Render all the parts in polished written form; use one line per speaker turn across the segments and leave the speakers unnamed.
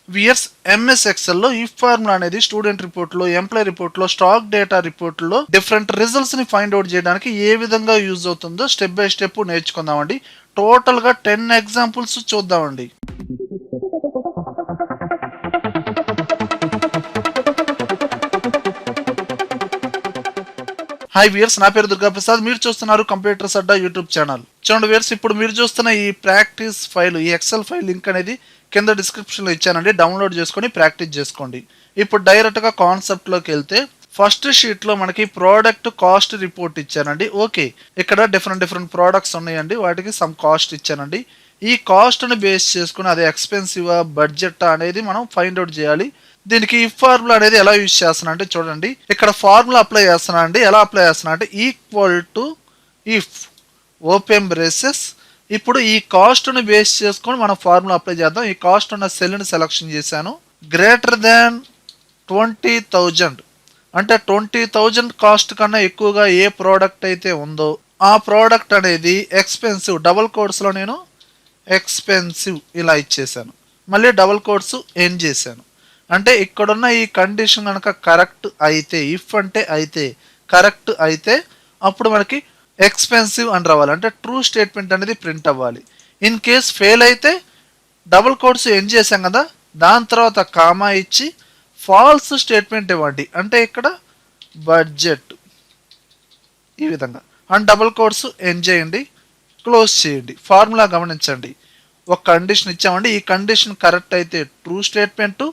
Weirs MS Excel లో ఈ formula అనేది స్టూడెంట్ రిపోర్ట్ లో, ఎంప్లాయ్ రిపోర్ట్ లో, స్టాక్ డేటా రిపోర్ట్ లో డిఫరెంట్ రిజల్ట్స్ ని ఫైండ్ అవుట్ చేయడానికి ఏ విధంగా యూజ్ అవుతుందో స్టెప్ బై స్టెప్ నేర్చుకుందామండి. టోటల్ గా 10 ఎగ్జాంపుల్స్ చూద్దామండి. హాయ్ వియర్స్, నా పేరు దుర్గా ప్రసాద్. మీరు చూస్తున్నారు కంప్యూటర్స్ అడ్డా యూట్యూబ్ ఛానల్. చూడండి వియర్స్, ఇప్పుడు మీరు చూస్తున్న ఈ ప్రాక్టీస్ ఫైల్, ఈ ఎక్సెల్ ఫైల్ లింక్ అనేది కింద డిస్క్రిప్షన్ లో ఇచ్చానండి. డౌన్లోడ్ చేసుకొని ప్రాక్టీస్ చేసుకోండి. ఇప్పుడు డైరెక్ట్ గా కాన్సెప్ట్ లోకి వెళ్తే, ఫస్ట్ షీట్ లో మనకి ప్రోడక్ట్ కాస్ట్ రిపోర్ట్ ఇచ్చానండి. ఓకే, ఇక్కడ డిఫరెంట్ ప్రోడక్ట్స్ ఉన్నాయండి, వాటికి సమ్ కాస్ట్ ఇచ్చానండి. ఈ కాస్ట్ ని బేస్ చేసుకుని అది ఎక్స్పెన్సివా బడ్జెట్ అనేది మనం ఫైండ్ అవుట్ చేయాలి. దీనికి ఈ ఫార్ములా అనేది ఎలా యూజ్ చేస్తున్నా అంటే, చూడండి ఇక్కడ ఫార్ములా అప్లై చేస్తున్నా అండి. ఎలా అప్లై చేస్తున్నా అంటే, equal to if open braces. ఇప్పుడు ఈ కాస్ట్ ని బేస్ చేసుకొని మనం ఫార్ములా అప్లై చేద్దాం. ఈ కాస్ట్ ఉన్న సెల్ ని సెలెక్షన్ చేశాను. గ్రేటర్ దాన్ 20,000 అంటే 20,000 కాస్ట్ కన్నా ఎక్కువగా ఏ ప్రోడక్ట్ అయితే ఉందో ఆ ప్రోడక్ట్ అనేది ఎక్స్పెన్సివ్. డబుల్ కోట్స్ లో నేను ఎక్స్పెన్సివ్ ఇలా ఇచ్చేసాను. మళ్ళీ డబుల్ కోట్స్ ఎండ్ చేశాను. అంటే ఇక్కడున్న ఈ కండిషన్ కనుక కరెక్ట్ అయితే, ఇఫ్ అంటే అయితే కరెక్ట్ అయితే అప్పుడు మనకి ఎక్స్పెన్సివ్ అని రావాలి. అంటే ట్రూ స్టేట్మెంట్ అనేది ప్రింట్ అవ్వాలి. ఇన్ కేస్ ఫెయిల్ అయితే డబుల్ కోట్స్ ఎండ్ చేసాం కదా, దాని తర్వాత కామా ఇచ్చి ఫాల్స్ స్టేట్మెంట్ ఇవ్వండి. అంటే ఇక్కడ బడ్జెట్ ఈ విధంగా అండ్ డబుల్ కోట్స్ ఎండ్ చేయండి, క్లోజ్ చేయండి. ఫార్ములా గమనించండి, ఒక కండిషన్ ఇచ్చామండి. ఈ కండిషన్ కరెక్ట్ అయితే ట్రూ స్టేట్మెంట్,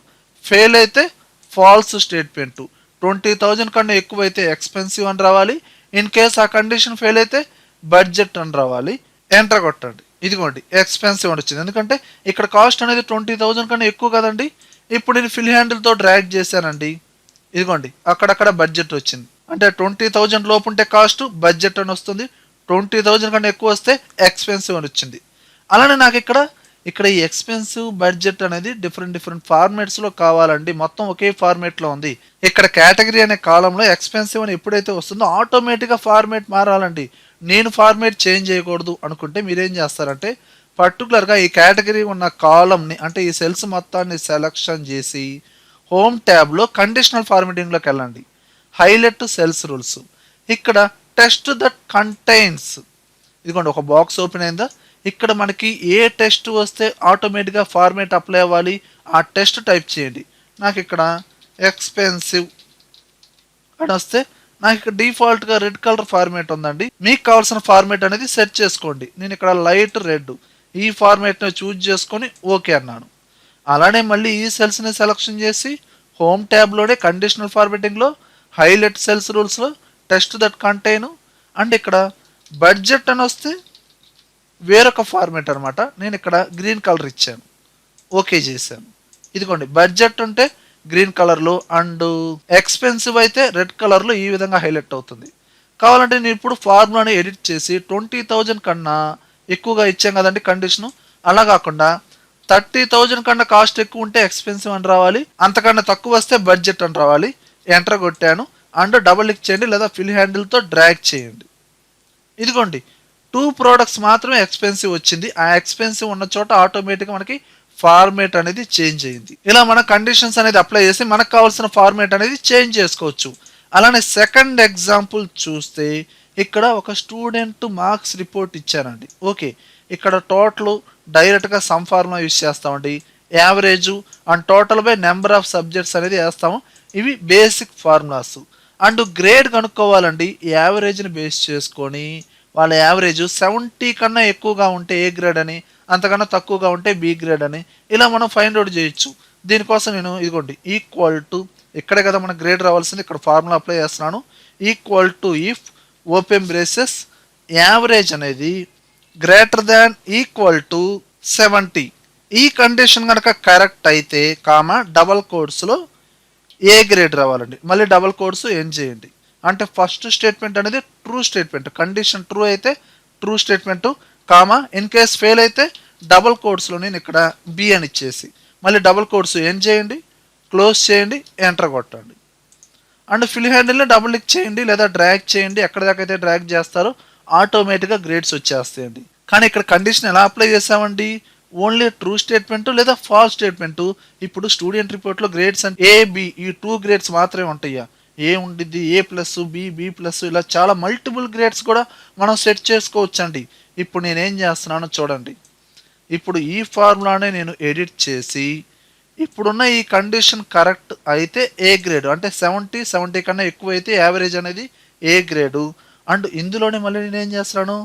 ఫెయిల్ అయితే ఫాల్స్ స్టేట్మెంట్. 20,000 కన్నా ఎక్కువ అయితే ఎక్స్పెన్సివ్ అని రావాలి. ఇన్ కేస్ ఆ కండిషన్ ఫెయిల్ అయితే బడ్జెట్ అని రావాలి. ఎంటర్ కొట్టండి. ఇదిగోండి ఎక్స్పెన్సివ్ అని వచ్చింది, ఎందుకంటే ఇక్కడ కాస్ట్ అనేది 20,000 కన్నా ఎక్కువ కదండి. ఇప్పుడు నేను ఫిల్ హ్యాండిల్తో డ్రాగ్ చేశానండి. ఇదిగోండి అక్కడక్కడ బడ్జెట్ వచ్చింది. అంటే 20,000 లోపు ఉంటే కాస్ట్ బడ్జెట్ అని వస్తుంది, 20,000 కన్నా ఎక్కువ వస్తే ఎక్స్పెన్సివ్ అని వచ్చింది. అలానే నాకు ఇక్కడ ఈ ఎక్స్పెన్సివ్ బడ్జెట్ అనేది డిఫరెంట్ ఫార్మాట్స్లో కావాలండి. మొత్తం ఒకే ఫార్మేట్లో ఉంది. ఇక్కడ కేటగిరీ అనే కాలంలో ఎక్స్పెన్సివ్ అని ఎప్పుడైతే వస్తుందో ఆటోమేటిక్గా ఫార్మేట్ మారాలండి. నేను ఫార్మేట్ చేంజ్ చేయకూడదు అనుకుంటే మీరేం చేస్తారంటే, పర్టికులర్గా ఈ కేటగిరీ ఉన్న కాలంని అంటే ఈ సెల్స్ మొత్తాన్ని సెలెక్షన్ చేసి హోమ్ ట్యాబ్లో కండిషనల్ ఫార్మేటింగ్లోకి వెళ్ళండి. Highlight cells rules. ఇక్కడ టెస్ట్ దట్ కంటైన్స్, ఇదిగోండి ఒక బాక్స్ ఓపెన్ అయిందా. ఇక్కడ మనకి ఏ టెస్ట్ వస్తే ఆటోమేటిక్గా ఫార్మేట్ అప్లై అవ్వాలి, ఆ టెస్ట్ టైప్ చేయండి. నాకు ఇక్కడ ఎక్స్పెన్సివ్ అని వస్తే నాకు ఇక్కడ డిఫాల్ట్గా రెడ్ కలర్ ఫార్మేట్ ఉందండి. మీకు కావాల్సిన ఫార్మేట్ అనేది సెట్ చేసుకోండి. నేను ఇక్కడ లైట్ రెడ్ ఈ ఫార్మేట్ని చూజ్ చేసుకొని ఓకే అన్నాను. అలానే మళ్ళీ ఈ సెల్స్ని సెలెక్షన్ చేసి హోమ్ ట్యాబ్లోనే కండిషనల్ ఫార్మేటింగ్లో హైలైట్ సెల్స్ రూల్స్లో టెస్ట్ దట్ కంటైన్ అండ్ ఇక్కడ బడ్జెట్ అని వస్తే వేరొక ఫార్మేట్ అనమాట. నేను ఇక్కడ గ్రీన్ కలర్ ఇచ్చాను, ఓకే చేశాను. ఇదిగోండి బడ్జెట్ ఉంటే గ్రీన్ కలర్లో అండ్ ఎక్స్పెన్సివ్ అయితే రెడ్ కలర్లో ఈ విధంగా హైలైట్ అవుతుంది. కావాలంటే నేను ఇప్పుడు ఫార్ములాని ఎడిట్ చేసి 20,000 కన్నా ఎక్కువగా ఇచ్చాం కదండి కండిషను, అలా కాకుండా 30,000 కన్నా కాస్ట్ ఎక్కువ ఉంటే ఎక్స్పెన్సివ్ అని రావాలి, అంతకన్నా తక్కువ వస్తే బడ్జెట్ అని రావాలి. ఎంటర్ కొట్టాను అండ్ డబుల్ క్లిక్ చేయండి లేదా ఫిల్ హ్యాండిల్తో డ్రాగ్ చేయండి. ఇదిగోండి 2 ప్రోడక్ట్స్ మాత్రమే ఎక్స్పెన్సివ్ వచ్చింది. ఆ ఎక్స్పెన్సివ్ ఉన్న చోట ఆటోమేటిక్గా మనకి ఫార్మేట్ అనేది చేంజ్ అయ్యింది. ఇలా మన కండిషన్స్ అనేది అప్లై చేసి మనకు కావాల్సిన ఫార్మేట్ అనేది చేంజ్ చేసుకోవచ్చు. అలానే సెకండ్ ఎగ్జాంపుల్ చూస్తే ఇక్కడ ఒక స్టూడెంట్ మార్క్స్ రిపోర్ట్ ఇచ్చానండి. ఓకే, ఇక్కడ టోటల్ డైరెక్ట్గా సమ్ ఫార్ములా యూజ్ చేస్తామండి. Average and total by number of subjects అనేది వేస్తాము. ఇవి బేసిక్ ఫార్ములాస్. అండ్ గ్రేడ్ కనుక్కోవాలండి. యావరేజ్ని బేస్ చేసుకొని వాళ్ళ యావరేజ్ 70 కన్నా ఎక్కువగా ఉంటే ఏ గ్రేడ్ అని, అంతకన్నా తక్కువగా ఉంటే బి గ్రేడ్ అని ఇలా మనం ఫైండ్ అవుట్ చేయొచ్చు. దీనికోసం నేను ఇదిగోండి ఈక్వల్ టు, ఇక్కడే కదా మన గ్రేడ్ రావాల్సింది, ఇక్కడ ఫార్ములా అప్లై చేస్తున్నాను. Equal to if open braces average అనేది గ్రేటర్ దాన్ ఈక్వల్ టు 70. ఈ కండిషన్ కనుక కరెక్ట్ అయితే కామా డబల్ కోడ్స్లో ఏ గ్రేడ్ రావాలండి. మళ్ళీ డబల్ కోడ్స్ ఏం చేయండి. అంటే ఫస్ట్ స్టేట్మెంట్ అనేది ట్రూ స్టేట్మెంట్, కండిషన్ ట్రూ అయితే true statement comma, in case fail అయితే డబల్ కోడ్స్లో నేను ఇక్కడ బి అని ఇచ్చేసి మళ్ళీ డబల్ కోడ్స్ ఏం చేయండి, క్లోజ్ చేయండి, ఎంటర్ కొట్టండి. అండ్ ఫిల్ హ్యాండిల్ని డబుల్ క్లిక్ చేయండి లేదా డ్రాగ్ చేయండి. ఎక్కడ దాకా అయితే డ్రాగ్ చేస్తారో ఆటోమేటిక్గా గ్రేడ్స్ వచ్చేస్తాయండి. కానీ ఇక్కడ కండిషన్ ఎలా అప్లై చేసామండి, ఓన్లీ ట్రూ స్టేట్మెంట్ లేదా ఫాల్స్ స్టేట్మెంట్. ఇప్పుడు స్టూడెంట్ రిపోర్ట్లో గ్రేడ్స్ అంటే ఏ బి ఈ 2 గ్రేడ్స్ మాత్రమే ఉంటాయా? ఏ ఉండిద్ది, ఏ ప్లస్ బి బి ప్లస్, ఇలా చాలా మల్టిపుల్ గ్రేడ్స్ కూడా మనం సెట్ చేసుకోవచ్చండి. ఇప్పుడు నేనేం చేస్తున్నానో చూడండి. ఇప్పుడు ఈ ఫార్ములానే నేను ఎడిట్ చేసి ఇప్పుడున్న ఈ కండిషన్ కరెక్ట్ అయితే ఏ గ్రేడ్, అంటే 70 కన్నా ఎక్కువ అయితే యావరేజ్ అనేది ఏ గ్రేడు. అండ్ ఇందులోనే మళ్ళీ నేనేం చేస్తున్నాను,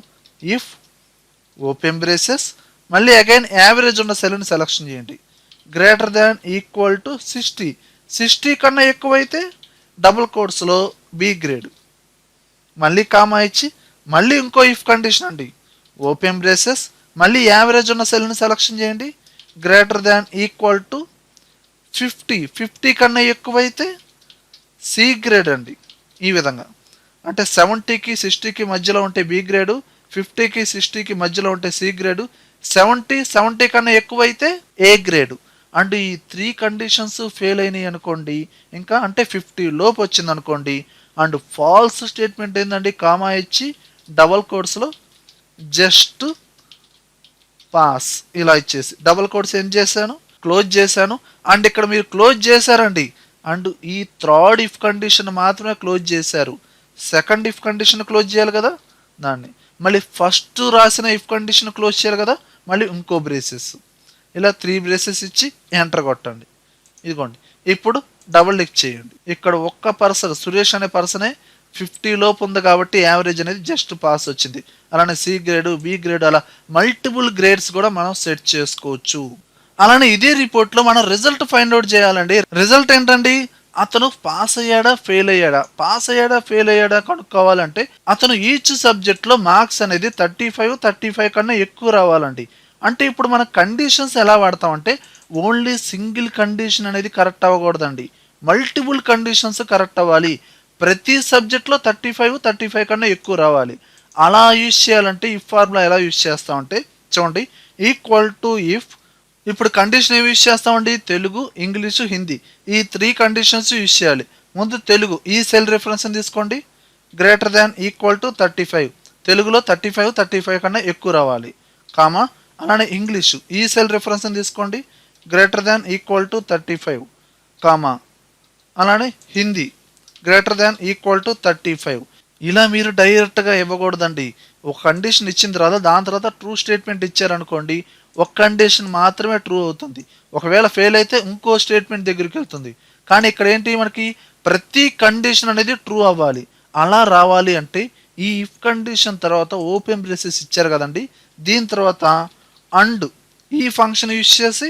ఇఫ్ ఓపెన్ బ్రేసెస్ మళ్ళీ అగైన్ యావరేజ్ ఉన్న సెల్ని సెలెక్షన్ చేయండి. గ్రేటర్ దాన్ ఈక్వల్ టు 60 కన్నా ఎక్కువైతే డబుల్ కోట్స్లో బి గ్రేడ్, మళ్ళీ కామా ఇచ్చి మళ్ళీ ఇంకో ఇఫ్ కండిషన్ అండి. ఓపెన్ బ్రేసెస్ మళ్ళీ యావరేజ్ ఉన్న సెల్ని సెలెక్షన్ చేయండి. గ్రేటర్ దాన్ ఈక్వల్ టు 50 కన్నా ఎక్కువైతే సి గ్రేడ్ అండి. ఈ విధంగా అంటే 70కి 60కి మధ్యలో ఉంటే బి గ్రేడు, 50కి 60కి మధ్యలో ఉంటే సి గ్రేడు, 70 కన్నా ఎక్కువైతే ఏ గ్రేడు. అండ్ ఈ 3 కండిషన్స్ ఫెయిల్ అయినాయి అనుకోండి, ఇంకా అంటే 50 లోపు వచ్చింది అనుకోండి, అండ్ ఫాల్స్ స్టేట్మెంట్ ఏంటండి, కామా ఇచ్చి డబల్ కోట్స్లో జస్ట్ పాస్ ఇలా ఇచ్చేసి డబల్ కోట్స్ ఏం చేశాను, క్లోజ్ చేశాను. అండ్ ఇక్కడ మీరు క్లోజ్ చేశారండి, అండ్ ఈ థర్డ్ ఇఫ్ కండిషన్ మాత్రమే క్లోజ్ చేశారు. సెకండ్ ఇఫ్ కండిషన్ క్లోజ్ చేయాలి కదా, దాన్ని మళ్ళీ ఫస్ట్ రాసిన ఇఫ్ కండిషన్ క్లోజ్ చేయాలి కదా, మళ్ళీ ఇంకో బ్రేసెస్, ఇలా 3 బ్రేసెస్ ఇచ్చి ఎంటర్ కొట్టండి. ఇదిగోండి, ఇప్పుడు డబుల్ క్లిక్ చేయండి. ఇక్కడ ఒక్క పర్సన్ సురేష్ అనే పర్సనే 50 లోపు ఉంది కాబట్టి యావరేజ్ అనేది జస్ట్ పాస్ వచ్చింది. అలానే సి గ్రేడ్, బి గ్రేడ్, అలా మల్టిపుల్ గ్రేడ్స్ కూడా మనం సెట్ చేసుకోవచ్చు. అలానే ఇదే రిపోర్ట్లో మనం రిజల్ట్ ఫైండ్ అవుట్ చేయాలండి. రిజల్ట్ ఏంటండి, అతను పాస్ అయ్యాడా ఫెయిల్ అయ్యాడా కనుక్కోవాలంటే అతను ఈచ్ సబ్జెక్ట్లో మార్క్స్ అనేది 35 కన్నా ఎక్కువ రావాలండి. అంటే ఇప్పుడు మన కండిషన్స్ ఎలా వాడతామంటే ఓన్లీ సింగిల్ కండిషన్ అనేది కరెక్ట్ అవ్వకూడదండి, మల్టిపుల్ కండిషన్స్ కరెక్ట్ అవ్వాలి. ప్రతి సబ్జెక్ట్లో 35 కన్నా ఎక్కువ రావాలి. అలా యూజ్ చేయాలంటే ఈ ఫార్ములా ఎలా యూజ్ చేస్తామంటే చూడండి, ఈక్వల్ టు ఇఫ్. ఇప్పుడు కండిషన్ ఏమి యూజ్ చేస్తామండి, తెలుగు, ఇంగ్లీషు, హిందీ, ఈ 3 కండిషన్స్ యూజ్ చేయాలి. ముందు తెలుగు, ఈ సెల్ రిఫరెన్స్ తీసుకోండి. గ్రేటర్ దాన్ ఈక్వల్ టు 35, తెలుగులో 35 కన్నా ఎక్కువ రావాలి, కామా. అలానే ఇంగ్లీషు, ఈ సెల్ రిఫరెన్స్ తీసుకోండి. Greater than equal to 35, comma. అలానే Hindi greater than equal to 35. ఇలా మీరు డైరెక్ట్గా ఇవ్వకూడదండి. ఒక కండిషన్ ఇచ్చిన తర్వాత దాని తర్వాత ట్రూ స్టేట్మెంట్ ఇచ్చారనుకోండి, ఒక కండిషన్ మాత్రమే ట్రూ అవుతుంది. ఒకవేళ ఫెయిల్ అయితే ఇంకో స్టేట్మెంట్ దగ్గరికి వెళ్తుంది. కానీ ఇక్కడ ఏంటి, మనకి ప్రతి కండిషన్ అనేది ట్రూ అవ్వాలి. అలా రావాలి అంటే ఈ ఇఫ్ కండిషన్ తర్వాత ఓపెన్ బ్రేసెస్ ఇచ్చారు కదండి, దీని తర్వాత అండ్ ఈ ఫంక్షన్ యూజ్ చేసి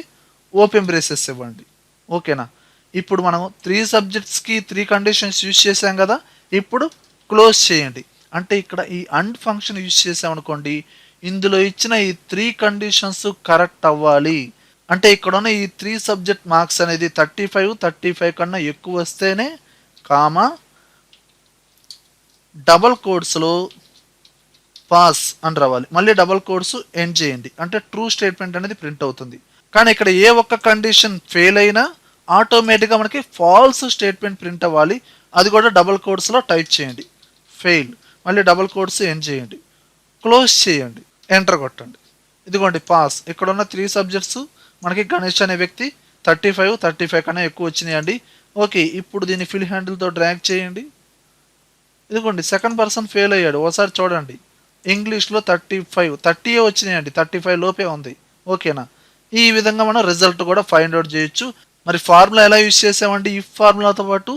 ఓపెన్ బ్రేసెస్ ఇవ్వండి. ఓకేనా. ఇప్పుడు మనం 3 సబ్జెక్ట్స్కి 3 కండిషన్స్ యూజ్ చేసాం కదా, ఇప్పుడు క్లోజ్ చేయండి. అంటే ఇక్కడ ఈ అండ్ ఫంక్షన్ యూజ్ చేసామనుకోండి, ఇందులో ఇచ్చిన ఈ 3 కండిషన్స్ కరెక్ట్ అవ్వాలి. అంటే ఇక్కడ ఉన్న ఈ 3 సబ్జెక్ట్ మార్క్స్ అనేది 35 కన్నా ఎక్కువ వస్తేనే, కామా, డబల్ కోడ్స్లో పాస్ అని రావాలి. మళ్ళీ డబల్ కోడ్స్ ఎండ్ చేయండి, అంటే ట్రూ స్టేట్మెంట్ అనేది ప్రింట్ అవుతుంది. కానీ ఇక్కడ ఏ ఒక్క కండిషన్ ఫెయిల్ అయినా ఆటోమేటిక్గా మనకి ఫాల్స్ స్టేట్మెంట్ ప్రింట్ అవ్వాలి. అది కూడా డబల్ కోడ్స్లో టైప్ చేయండి, ఫెయిల్, మళ్ళీ డబల్ కోడ్స్ ఎండ్ చేయండి, క్లోజ్ చేయండి, ఎంటర్ కొట్టండి. ఇదిగోండి పాస్. ఇక్కడ ఉన్న 3 సబ్జెక్ట్స్ మనకి గణేష్ అనే వ్యక్తి 35 కన్నా ఎక్కువ వచ్చినాయండి. ఓకే, ఇప్పుడు దీన్ని ఫిల్ హ్యాండిల్తో డ్రాగ్ చేయండి. ఇదిగోండి సెకండ్ పర్సన్ ఫెయిల్ అయ్యాడు, ఒకసారి చూడండి. ఇంగ్లీష్లో 30 వచ్చినాయండి, 35 లోపే ఉంది. ఓకేనా. ఈ విధంగా మనం రిజల్ట్ కూడా ఫైండ్ అవుట్ చేయొచ్చు. మరి ఫార్ములా ఎలా యూజ్ చేసామండి, ఈ ఫార్ములాతో పాటు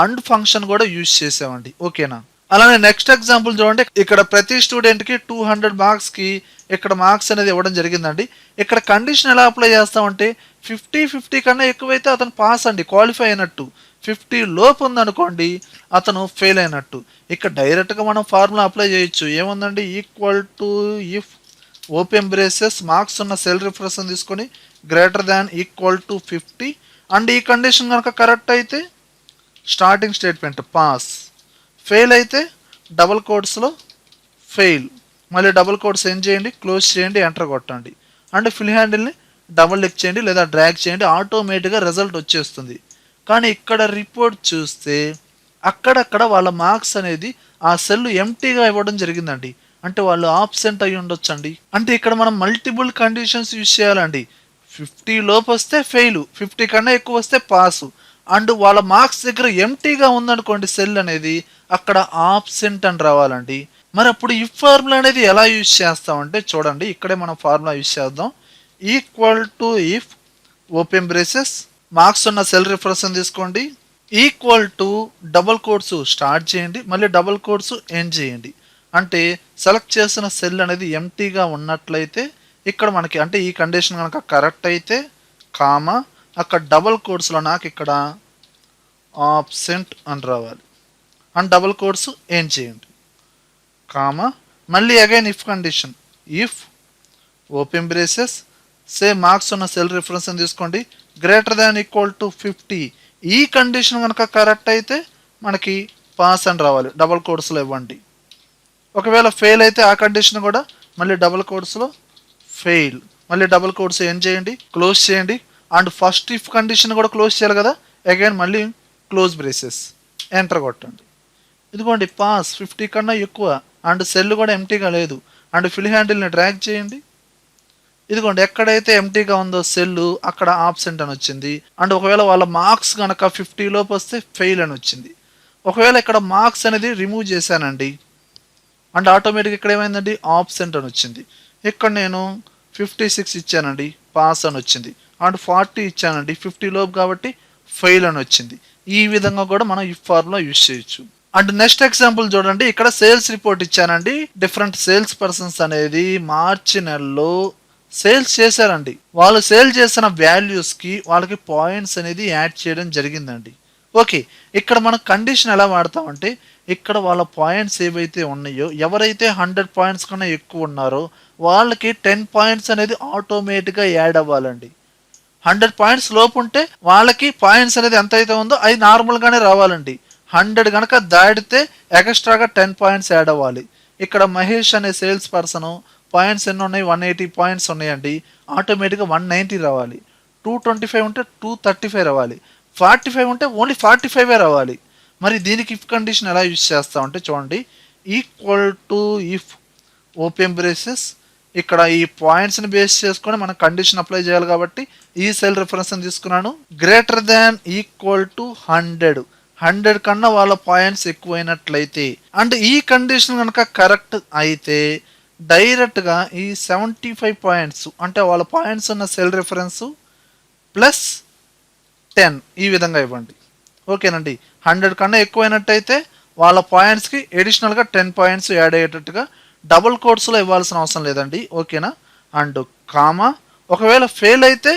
అండ్ ఫంక్షన్ కూడా యూజ్ చేసామండి. ఓకేనా. అలానే నెక్స్ట్ ఎగ్జాంపుల్ చూడండి. ఇక్కడ ప్రతి స్టూడెంట్కి 200 మార్క్స్కి ఇక్కడ మార్క్స్ అనేది ఇవ్వడం జరిగిందండి. ఇక్కడ కండిషన్ ఎలా అప్లై చేస్తామంటే 50 కన్నా ఎక్కువైతే అతను పాస్ అండి, క్వాలిఫై అయినట్టు. 50 లోపు ఉందనుకోండి అతను ఫెయిల్ అయినట్టు. ఇక్కడ డైరెక్ట్గా మనం ఫార్ములా అప్లై చేయొచ్చు. ఏముందండి, equal to if open braces marks ఉన్న సెల్ రిఫరెన్స్ తీసుకొని greater than equal to 50, and ఈ కండిషన్ కనుక కరెక్ట్ అయితే స్టార్టింగ్ స్టేట్మెంట్ పాస్, ఫెయిల్ అయితే డబల్ కోడ్స్లో ఫెయిల్, మళ్ళీ డబల్ కోడ్స్ ఎండ్ చేయండి, క్లోజ్ చేయండి, ఎంటర్ కొట్టండి. అండ్ ఫిల్ హ్యాండిల్ని డబల్ క్లిక్ చేయండి లేదా డ్రాగ్ చేయండి, ఆటోమేటిక్గా రిజల్ట్ వచ్చేస్తుంది. కానీ ఇక్కడ రిపోర్ట్ చూస్తే అక్కడక్కడ వాళ్ళ మార్క్స్ అనేది ఆ సెల్ ఎంటీగా ఇవ్వడం జరిగిందండి. అంటే వాళ్ళు ఆబ్సెంట్ అయి ఉండొచ్చండి. అంటే ఇక్కడ మనం మల్టిపుల్ కండిషన్స్ యూజ్ చేయాలండి. 50 లోపు వస్తే ఫెయిల్, 50 కన్నా ఎక్కువ వస్తే పాసు, అండ్ వాళ్ళ మార్క్స్ దగ్గర ఎంటీగా ఉందనుకోండి సెల్ అనేది, అక్కడ ఆబ్సెంట్ అని రావాలండి. మరి అప్పుడు ఇఫ్ ఫార్ములా అనేది ఎలా యూజ్ చేస్తామంటే చూడండి, ఇక్కడే మనం ఫార్ములా యూజ్ చేద్దాం. Equal to if open braces marks ఉన్న సెల్ రిఫరెన్స్ తీసుకోండి, equal to double quotes start చేయండి, మళ్ళీ డబుల్ కోట్స్ ఎండ్ చేయండి. అంటే సెలెక్ట్ చేసిన సెల్ అనేది ఎంటీగా ఉన్నట్లయితే ఇక్కడ మనకి అంటే ఈ కండిషన్ కనుక కరెక్ట్ అయితే కామా అక్కడ డబుల్ కోట్స్లో నాకు ఇక్కడ ఆబ్సెంట్ అని రావాలి, అండ్ డబుల్ కోట్స్ ఎండ్ చేయండి, కామా మళ్ళీ again if condition, if open braces say marks ఉన్న సెల్ రిఫరెన్స్ అని తీసుకోండి, గ్రేటర్ దాన్ ఈక్వల్ టు 50. ఈ కండిషన్ కనుక కరెక్ట్ అయితే మనకి పాస్ అని రావాలి, డబుల్ కోట్స్లో ఇవ్వండి. ఒకవేళ ఫెయిల్ అయితే ఆ కండిషన్ కూడా మళ్ళీ డబుల్ కోట్స్లో ఫెయిల్, మళ్ళీ డబుల్ కోట్స్ ఏం చేయండి, క్లోజ్ చేయండి, అండ్ ఫస్ట్ ఇఫ్ కండిషన్ కూడా క్లోజ్ చేయాలి కదా, అగైన్ మళ్ళీ క్లోజ్ బ్రేసెస్ ఎంటర్ కొట్టండి. ఇదిగోండి పాస్, 50 కన్నా ఎక్కువ, అండ్ సెల్ కూడా ఎంటీగా లేదు, అండ్ ఫిల్ హ్యాండిల్ని డ్రాగ్ చేయండి. ఇదిగోండి ఎక్కడైతే ఎంటీగా ఉందో సెల్ అక్కడ ఆబ్సెంట్ అని వచ్చింది, అండ్ ఒకవేళ వాళ్ళ మార్క్స్ కనుక 50 లోపు వస్తే ఫెయిల్ అని వచ్చింది. ఒకవేళ ఇక్కడ మార్క్స్ అనేది రిమూవ్ చేశానండి, అండ్ ఆటోమేటిక్ ఇక్కడ ఏమైందండి ఆబ్సెంట్ అని వచ్చింది. ఇక్కడ నేను 56 ఇచ్చానండి, పాస్ అని వచ్చింది, అండ్ 40 ఇచ్చానండి, 50 లోపు కాబట్టి ఫెయిల్ అని వచ్చింది. ఈ విధంగా కూడా మనం ఈ ఫార్ములా యూజ్ చేయొచ్చు. అండ్ నెక్స్ట్ ఎగ్జాంపుల్ చూడండి, ఇక్కడ సేల్స్ రిపోర్ట్ ఇచ్చానండి. డిఫరెంట్ సేల్స్ పర్సన్స్ అనేది మార్చి నెలలో సేల్స్ చేశారండి. వాళ్ళు సేల్ చేసిన వాల్యూస్కి వాళ్ళకి పాయింట్స్ అనేది యాడ్ చేయడం జరిగిందండి. ఓకే, ఇక్కడ మనం కండిషన్ ఎలా వాడతామంటే ఇక్కడ వాళ్ళ పాయింట్స్ ఏవైతే ఉన్నాయో, ఎవరైతే 100 పాయింట్స్ కన్నా ఎక్కువ ఉన్నారో వాళ్ళకి 10 పాయింట్స్ అనేది ఆటోమేటిక్గా యాడ్ అవ్వాలండి. 100 పాయింట్స్ లోపు ఉంటే వాళ్ళకి పాయింట్స్ అనేది ఎంత అయితే ఉందో అది నార్మల్గానే రావాలండి. 100 కనుక దాటితే ఎక్స్ట్రాగా 10 పాయింట్స్ యాడ్ అవ్వాలి. ఇక్కడ మహేష్ అనే సేల్స్ పర్సన్ పాయింట్స్ ఎన్ని ఉన్నాయి, 180 పాయింట్స్ ఉన్నాయండి, ఆటోమేటిక్గా 190 రావాలి. 225 ఉంటే 235 రావాలి. 45 ఉంటే ఓన్లీ 45 రావాలి. మరి దీనికి ఇఫ్ కండిషన్ ఎలా యూజ్ చేస్తామంటే చూడండి, equal to if open braces ఇక్కడ ఈ పాయింట్స్ని బేస్ చేసుకొని మనం కండిషన్ అప్లై చేయాలి కాబట్టి ఈ సెల్ రిఫరెన్స్ తీసుకున్నాను, గ్రేటర్ దాన్ ఈక్వల్ టు 100 కన్నా వాళ్ళ పాయింట్స్ ఎక్కువైనట్లయితే, అండ్ ఈ కండిషన్ కనుక కరెక్ట్ అయితే డైరెక్ట్గా ఈ 75 పాయింట్స్ అంటే వాళ్ళ పాయింట్స్ ఉన్న సెల్ రిఫరెన్స్ ప్లస్ 10 ఈ విధంగా ఇవ్వండి. ఓకేనండి, 100 కన్నా ఎక్కువైనట్టయితే వాళ్ళ పాయింట్స్కి ఎడిషనల్గా 10 పాయింట్స్ యాడ్ అయ్యేటట్టుగా డబుల్ కోట్స్లో ఇవ్వాల్సిన అవసరం లేదండి. ఓకేనా, అండ్ కామా ఒకవేళ ఫెయిల్ అయితే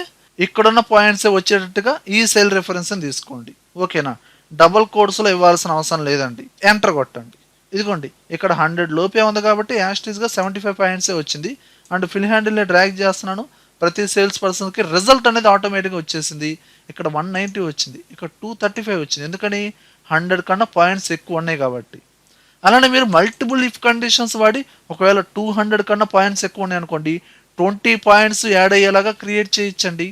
ఇక్కడున్న పాయింట్సే వచ్చేటట్టుగా ఈ సెల్ రిఫరెన్స్ని తీసుకోండి. ఓకేనా, డబుల్ కోట్స్లో ఇవ్వాల్సిన అవసరం లేదండి, ఎంటర్ కొట్టండి. ఇదిగోండి ఇక్కడ 100 లోపే ఉంది కాబట్టి యాస్టీస్గా 75 పాయింట్సే వచ్చింది, అండ్ ఫిల్ హ్యాండిల్ని డ్రాగ్ చేస్తున్నాను, ప్రతి సేల్స్ పర్సన్కి రిజల్ట్ అనేది ఆటోమేటిక్గా వచ్చేసింది. ఇక్కడ 190 వచ్చింది, ఇక్కడ 235 వచ్చింది, ఎందుకని 100 కన్నా పాయింట్స్ ఎక్కువ ఉన్నాయి కాబట్టి. అలానే మీరు మల్టిపుల్ ఇఫ్ కండిషన్స్ వాడి ఒకవేళ 200 కన్నా పాయింట్స్ ఎక్కువ ఉన్నాయి అనుకోండి, 20 పాయింట్స్ యాడ్ అయ్యేలాగా క్రియేట్ చేయించండి,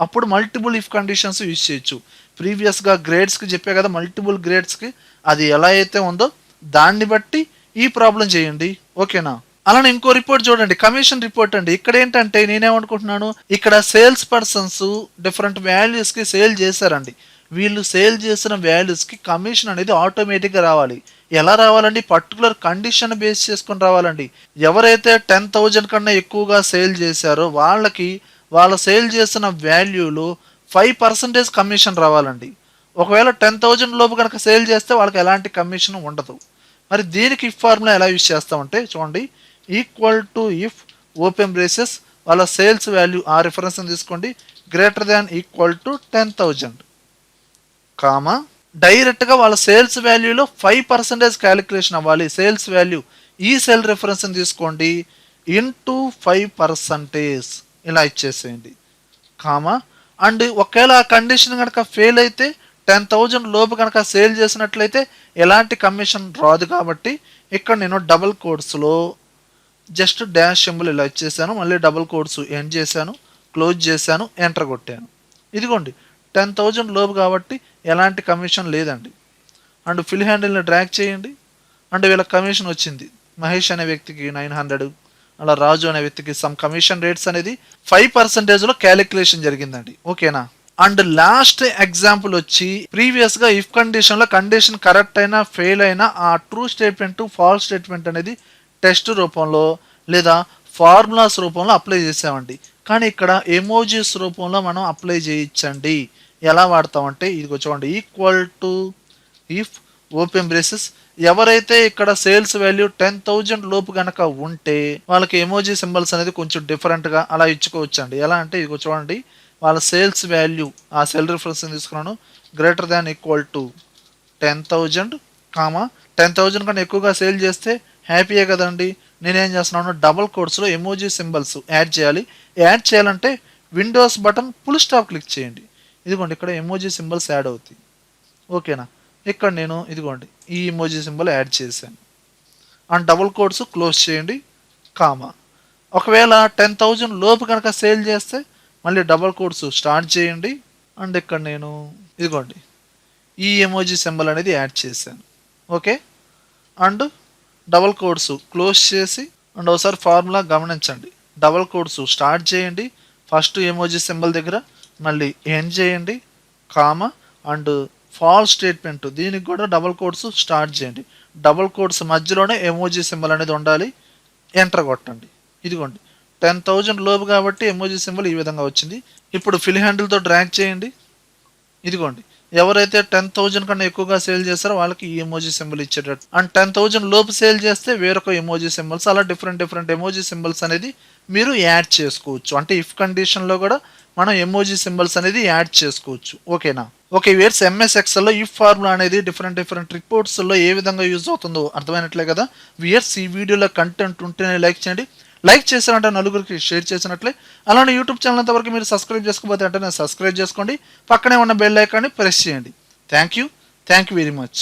అప్పుడు మల్టిపుల్ ఇఫ్ కండిషన్స్ యూజ్ చేయొచ్చు. ప్రీవియస్గా గ్రేడ్స్కి చెప్పే కదా, మల్టిపుల్ గ్రేడ్స్కి అది ఎలా అయితే ఉందో దాన్ని బట్టి ఈ ప్రాబ్లం చేయండి. ఓకేనా, అలానే ఇంకో రిపోర్ట్ చూడండి, కమిషన్ రిపోర్ట్ అండి. ఇక్కడ ఏంటంటే నేనేమనుకుంటున్నాను, ఇక్కడ సేల్స్ పర్సన్స్ డిఫరెంట్ వాల్యూస్కి సేల్ చేశారండి. వీళ్ళు సేల్ చేసిన వాల్యూస్కి కమిషన్ అనేది ఆటోమేటిక్గా రావాలి. ఎలా రావాలండి, పర్టికులర్ కండిషన్ బేస్ చేసుకొని రావాలండి. ఎవరైతే 10,000 కన్నా ఎక్కువగా సేల్ చేశారో వాళ్ళకి వాళ్ళ సేల్ చేసిన వాల్యూలో 5% కమిషన్ రావాలండి. ఒకవేళ 10,000 లోపు కనుక సేల్ చేస్తే వాళ్ళకి ఎలాంటి కమిషన్ ఉండదు. మరి దీనికి ఇఫ్ ఫార్ములా ఎలా యూజ్ చేస్తామంటే చూడండి, equal to if open braces వాళ్ళ సేల్స్ వాల్యూ ఆ రిఫరెన్స్ తీసుకోండి, greater than equal to 10,000 comma డైరెక్ట్గా వాళ్ళ సేల్స్ వాల్యూలో 5% క్యాలిక్యులేషన్ అవ్వాలి. సేల్స్ వాల్యూ ఈ సెల్ రిఫరెన్స్ తీసుకోండి ఇంటూ 5% ఇలా ఇచ్చేసేయండి, కామా అండ్ ఒకవేళ ఆ కండిషన్ కనుక ఫెయిల్ అయితే 10,000 లోపు కనుక సేల్ చేసినట్లయితే ఎలాంటి కమిషన్ రాదు కాబట్టి ఇక్కడ నేను డబుల్ కోట్స్లో జస్ట్ డాష్ సింబల్ ఇలా ఇచ్చేసాను, మళ్ళీ డబుల్ కోట్స్ ఎండ్ చేశాను, క్లోజ్ చేశాను, ఎంటర్ కొట్టాను. ఇదిగోండి 10,000 లోపు కాబట్టి ఎలాంటి కమిషన్ లేదండి. అండ్ ఫిల్ హ్యాండిల్ని డ్రాగ్ చేయండి, అండ్ వీళ్ళ కమిషన్ వచ్చింది మహేష్ అనే వ్యక్తికి 900, అలా రాజు అనే వ్యక్తికి సమ్ కమిషన్ రేట్స్ అనేది 5%లో క్యాలిక్యులేషన్ జరిగిందండి. ఓకేనా. అండ్ లాస్ట్ ఎగ్జాంపుల్ వచ్చి ప్రీవియస్ గా ఇఫ్ కండిషన్ లో కండిషన్ కరెక్ట్ అయినా ఫెయిల్ అయినా ఆ ట్రూ స్టేట్మెంట్ ఫాల్స్ స్టేట్మెంట్ అనేది టెస్ట్ రూపంలో లేదా ఫార్ములాస్ రూపంలో అప్లై చేసామండి. కానీ ఇక్కడ ఎమోజీస్ రూపంలో మనం అప్లై చేయించండి. ఎలా వాడతామంటే ఇదిగో చూడండి, equal to if open braces ఎవరైతే ఇక్కడ సేల్స్ వాల్యూ 10,000 లోపు కనుక ఉంటే వాళ్ళకి ఎమోజీ సింబల్స్ అనేది కొంచెం డిఫరెంట్గా అలా ఇచ్చుకోవచ్చండి. ఎలా అంటే ఇదిగో చూడండి, వాళ్ళ సేల్స్ వాల్యూ ఆ సెల్ రిఫరెన్స్ తీసుకున్నాను greater than equal to 10,000 comma 10,000 కన్నా ఎక్కువగా సేల్ చేస్తే హ్యాపీయే కదండి. నేనేం చేస్తున్నాను, డబల్ కోట్స్లో ఎమోజీ సింబల్స్ యాడ్ చేయాలి. యాడ్ చేయాలంటే Windows button full stop click చేయండి. ఇదిగోండి ఇక్కడ ఎమోజీ సింబల్స్ యాడ్ అవుతాయి. ఓకేనా. ఇక్కడ నేను ఇదిగోండి ఈ ఎమోజీ సింబల్ యాడ్ చేశాను. అండ్ డబుల్ కోట్స్ క్లోజ్ చేయండి కామా. ఒకవేళ 10,000 లోపు కనుక సేల్ చేస్తే మళ్ళీ డబల్ కోట్స్ స్టార్ట్ చేయండి. అండ్ ఇక్కడ నేను ఇదిగోండి ఈ ఎమోజీ సింబల్ అనేది యాడ్ చేశాను. Okay. And double quotes close చేసి అండ్ ఒకసారి ఫార్ములా గమనించండి. డబల్ కోట్స్ స్టార్ట్ చేయండి ఫస్ట్ ఎమోజీ సింబల్ దగ్గర, మళ్ళీ ఎండ్ చేయండి కామా. అండ్ ఫాల్స్ స్టేట్మెంట్ దీనికి కూడా డబల్ కోట్స్ స్టార్ట్ చేయండి. డబల్ కోట్స్ మధ్యలోనే ఎమోజీ సింబల్ అనేది ఉండాలి. ఎంటర్ కొట్టండి. ఇదిగోండి 10,000 లోపు కాబట్టి ఎమోజీ సింబల్ ఈ విధంగా వచ్చింది. ఇప్పుడు ఫిల్ హ్యాండిల్తో డ్రాగ్ చేయండి. ఇదిగోండి ఎవరైతే 10,000 కన్నా ఎక్కువగా సేల్ చేస్తారో వాళ్ళకి ఈ ఎమోజీ సింబల్ ఇచ్చేటట్టు. అండ్ 10,000 లోపు సేల్ చేస్తే వేరొక ఎమోజీ సింబల్స్, అలా డిఫరెంట్ ఎమోజీ సింబల్స్ అనేది మీరు యాడ్ చేసుకోవచ్చు. అంటే ఇఫ్ కండిషన్లో కూడా మనం ఎమోజీ సింబల్స్ అనేది యాడ్ చేసుకోవచ్చు. ఓకేనా. ఓకే వ్యూయర్స్, ఎంఎస్ ఎక్సెల్లో ఈ ఫార్ములా అనేది డిఫరెంట్ రిపోర్ట్స్లో ఏ విధంగా యూజ్ అవుతుందో అర్థమైనట్లే కదా. వ్యూయర్స్ ఈ వీడియోలో కంటెంట్ ఉంటేనే లైక్ చేయండి. లైక్ చేశారంటే నలుగురికి షేర్ చేసినట్లే. అలానే యూట్యూబ్ ఛానల్ అంతవరకు మీరు సబ్స్క్రైబ్ చేసుకోకపోతే అంటే సబ్స్క్రైబ్ చేసుకోండి. పక్కనే ఉన్న బెల్ ఐకాన్ని ప్రెస్ చేయండి. Thank you very much.